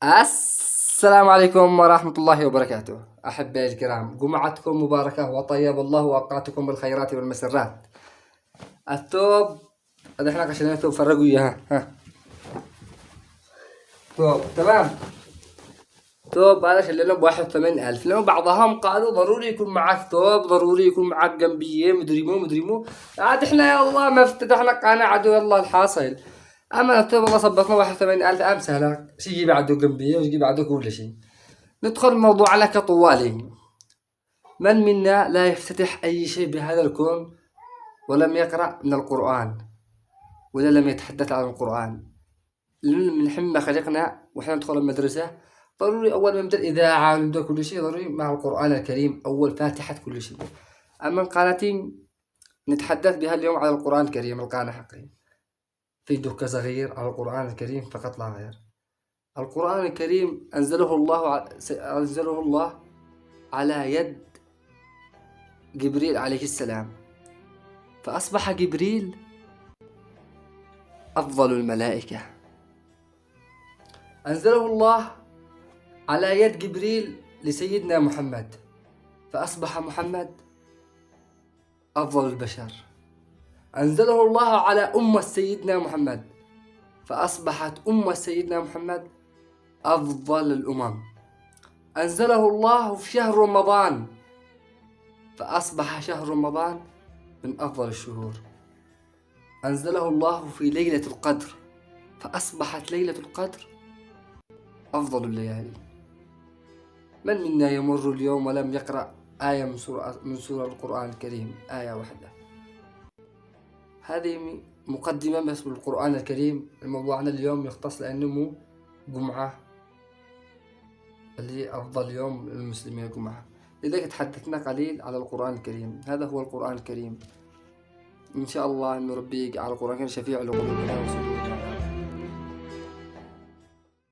السلام عليكم ورحمة الله وبركاته. أحبائي الكرام، جمعتكم مباركة وطيب الله أوقاتكم بالخيرات والمسرات. الثوب هذا احنا عشان ثوب فرقوا إياها. ثوب تمام. ثوب هذا اللي له ب81,000، لأنه بعضهم قالوا ضروري يكون معك ثوب، ضروري يكون معك جنبية، مدري مو. عاد احنا يا الله ما افتتحنا قناة، عدو الله الحاصل. أما الثوب الله صبتنا 81,000 أمس هلاك، شي يجي بعده جنبية ويجي بعده كل شيء. ندخل الموضوع على كطوالي. من منا لا يفتتح أي شيء بهذا الكون ولم يقرأ من القرآن ولا لم يتحدث عن القرآن؟ من حين ما خلقنا وإحنا ندخل المدرسة ضروري أول ما نبدأ الإذاعة ونبدأ كل شيء ضروري مع القرآن الكريم أول فاتحة كل شيء. أما القناة نتحدث بها اليوم على القرآن الكريم، القناة حقي في دكة صغير على القرآن الكريم فقط لا غير. القرآن الكريم أنزله الله على يد جبريل عليه السلام، فأصبح جبريل أفضل الملائكة. أنزله الله على يد جبريل لسيدنا محمد، فأصبح محمد أفضل البشر. أنزله الله على أمة سيدنا محمد، فأصبحت أمة سيدنا محمد أفضل الأمم. أنزله الله في شهر رمضان، فأصبح شهر رمضان من أفضل الشهور. أنزله الله في ليلة القدر، فأصبحت ليلة القدر أفضل الليالي. من منا يمر اليوم ولم يقرأ آية من سورة القرآن الكريم، آية واحدة؟ هذه مقدمة بس بالقرآن الكريم. موضوعنا اليوم يختص لأنه جمعة، اللي أفضل يوم للمسلمين جمعة، لذلك تحدثنا قليل على القرآن الكريم. هذا هو القرآن الكريم. إن شاء الله أن ربي يجعل القرآن شفيع لقلوبنا وصدورنا.